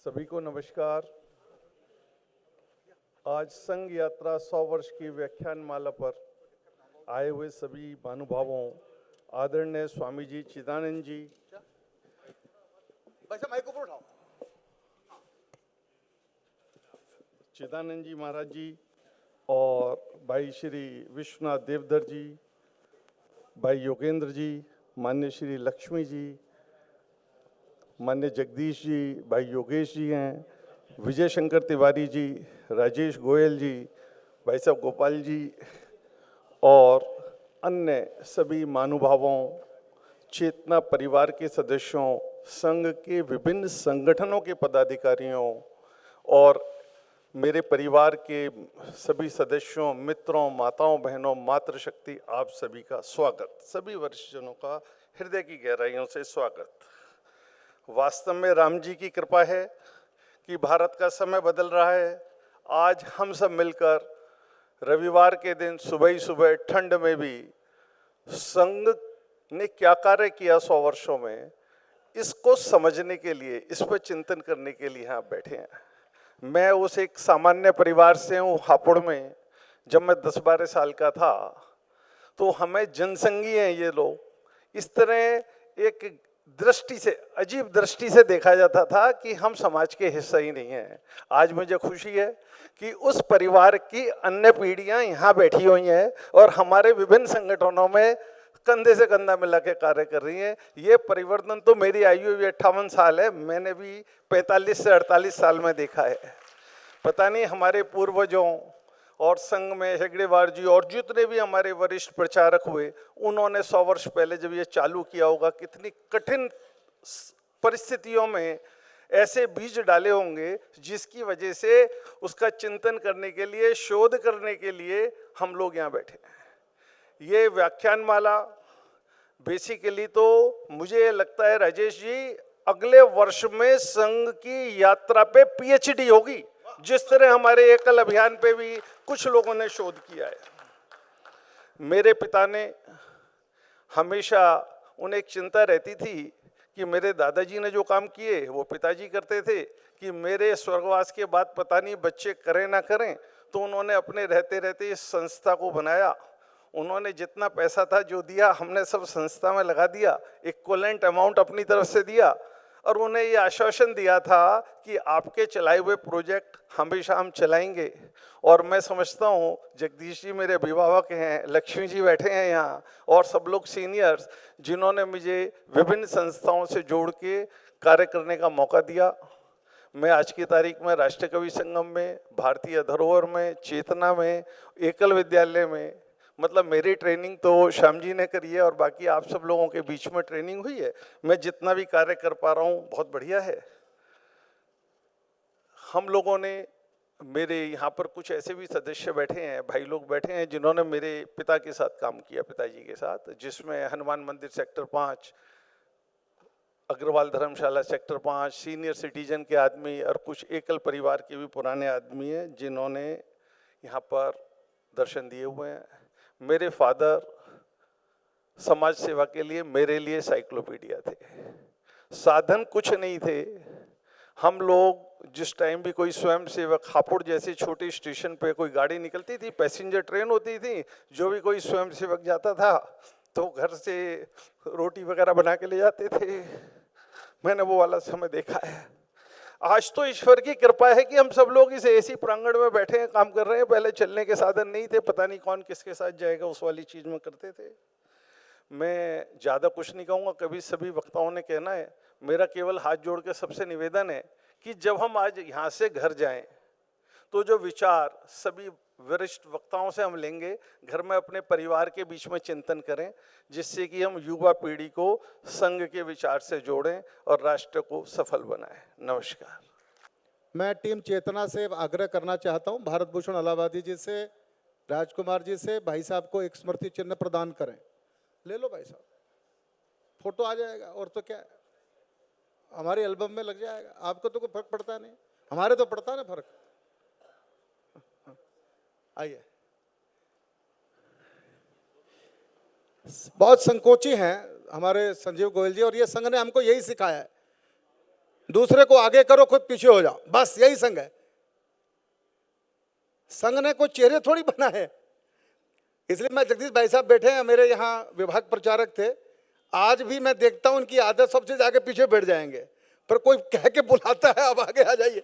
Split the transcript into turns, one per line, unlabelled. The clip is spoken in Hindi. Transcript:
सभी को नमस्कार। आज संघ यात्रा 100 वर्ष की व्याख्यान माला पर आए हुए सभी महानुभावों, आदरणीय स्वामी जी चिदानंद जी, चिदानंद जी महाराज जी और भाई श्री विश्वनाथ देवधर जी, भाई योगेंद्र जी, मान्य श्री लक्ष्मी जी, मान्य जगदीश जी, भाई योगेश जी हैं, विजय शंकर तिवारी जी, राजेश गोयल जी, भाई साहब गोपाल जी और अन्य सभी महानुभावों, चेतना परिवार के सदस्यों, संघ के विभिन्न संगठनों के पदाधिकारियों और मेरे परिवार के सभी सदस्यों, मित्रों, माताओं, बहनों, मातृशक्ति, आप सभी का स्वागत। सभी वरिष्ठजनों का हृदय की गहराइयों से स्वागत। वास्तव में राम जी की कृपा है कि भारत का समय बदल रहा है। आज हम सब मिलकर रविवार के दिन सुबह ही सुबह ठंड में भी संघ ने क्या कार्य किया 100 वर्षों में, इसको समझने के लिए, इस पर चिंतन करने के लिए यहाँ बैठे हैं। मैं उस एक सामान्य परिवार से हूँ हापुड़ में। जब मैं 10-12 साल का था तो हमें जनसंघी हैं ये लोग, इस तरह एक दृष्टि से, अजीब दृष्टि से देखा जाता था कि हम समाज के हिस्सा ही नहीं हैं। आज मुझे खुशी है कि उस परिवार की अन्य पीढ़ियां यहाँ बैठी हुई हैं और हमारे विभिन्न संगठनों में कंधे से कंधा मिला के कार्य कर रही हैं। ये परिवर्तन तो मेरी आयु भी 58 साल है, मैंने भी 45 से 48 साल में देखा है। पता नहीं हमारे पूर्वजों और संघ में हेगड़ेवार जी और जितने भी हमारे वरिष्ठ प्रचारक हुए, उन्होंने 100 वर्ष पहले जब ये चालू किया होगा, कितनी कठिन परिस्थितियों में ऐसे बीज डाले होंगे जिसकी वजह से उसका चिंतन करने के लिए, शोध करने के लिए हम लोग यहाँ बैठे हैं। ये व्याख्यान माला बेसिकली तो मुझे लगता है राजेश जी, अगले वर्ष में संघ की यात्रा पे पीएचडी होगी, जिस तरह हमारे एकल अभियान पे भी कुछ लोगों ने शोध किया है। मेरे पिता ने हमेशा, उन्हें एक चिंता रहती थी कि मेरे दादाजी ने जो काम किए वो पिताजी करते थे, कि मेरे स्वर्गवास के बाद पता नहीं बच्चे करें ना करें, तो उन्होंने अपने रहते रहते इस संस्था को बनाया। उन्होंने जितना पैसा था जो दिया, हमने सब संस्था में लगा दिया, इक्वलेंट अमाउंट अपनी तरफ से दिया और उन्हें ये आश्वासन दिया था कि आपके चलाए हुए प्रोजेक्ट हमेशा हम चलाएंगे। और मैं समझता हूँ जगदीश जी मेरे अभिभावक हैं, लक्ष्मी जी बैठे हैं यहाँ, और सब लोग सीनियर्स जिन्होंने मुझे विभिन्न संस्थाओं से जोड़ के कार्य करने का मौका दिया। मैं आज की तारीख में राष्ट्रीय कवि संगम में, भारतीय धरोहर में, चेतना में, एकल विद्यालय में, मतलब मेरी ट्रेनिंग तो श्याम जी ने करी है और बाकी आप सब लोगों के बीच में ट्रेनिंग हुई है। मैं जितना भी कार्य कर पा रहा हूँ बहुत बढ़िया है। हम लोगों ने, मेरे यहाँ पर कुछ ऐसे भी सदस्य बैठे हैं, भाई लोग बैठे हैं जिन्होंने मेरे पिता के साथ काम किया, पिताजी के साथ, जिसमें हनुमान मंदिर सेक्टर 5, अग्रवाल धर्मशाला सेक्टर 5, सीनियर सिटीजन के आदमी और कुछ एकल परिवार के भी पुराने आदमी हैं जिन्होंने यहाँ पर दर्शन दिए हुए हैं। मेरे फादर समाज सेवा के लिए मेरे लिए साइक्लोपीडिया थे। साधन कुछ नहीं थे। हम लोग जिस टाइम भी कोई स्वयं सेवक, हापुड़ जैसे छोटे स्टेशन पे कोई गाड़ी निकलती थी, पैसेंजर ट्रेन होती थी, जो भी कोई स्वयं सेवक जाता था तो घर से रोटी वगैरह बना के ले जाते थे। मैंने वो वाला समय देखा है। आज तो ईश्वर की कृपा है कि हम सब लोग इस एसी प्रांगण में बैठे हैं, काम कर रहे हैं। पहले चलने के साधन नहीं थे, पता नहीं कौन किसके साथ जाएगा, उस वाली चीज में करते थे। मैं ज़्यादा कुछ नहीं कहूँगा, कभी सभी वक्ताओं ने कहना है। मेरा केवल हाथ जोड़ के सबसे निवेदन है कि जब हम आज यहाँ से घर जाएं तो जो विचार सभी वरिष्ठ वक्ताओं से हम लेंगे, घर में अपने परिवार के बीच में चिंतन करें, जिससे कि हम युवा पीढ़ी को संघ के विचार से जोड़ें और राष्ट्र को सफल बनाएं। नमस्कार।
मैं टीम चेतना से आग्रह करना चाहता हूं, भारत भूषण अलाहाबादी जी से, राजकुमार जी से, भाई साहब को एक स्मृति चिन्ह प्रदान करें। ले लो भाई साहब, फोटो आ जाएगा और तो क्या है, हमारे एल्बम में लग जाएगा। आपको तो कोई फर्क पड़ता नहीं, हमारे तो पड़ता ना फर्क। आइए। बहुत संकोची हैं हमारे संजीव गोयल जी, और ये संघ ने हमको यही सिखाया है दूसरे को आगे करो, खुद पीछे हो जाओ, बस यही संघ है। संघ ने कोई चेहरे थोड़ी बना है। इसलिए मैं, जगदीश भाई साहब बैठे हैं मेरे यहाँ, विभाग प्रचारक थे, आज भी मैं देखता हूं उनकी आदत सबसे आगे पीछे बैठ जाएंगे, पर कोई कह के बुलाता है अब आगे आ जाइए।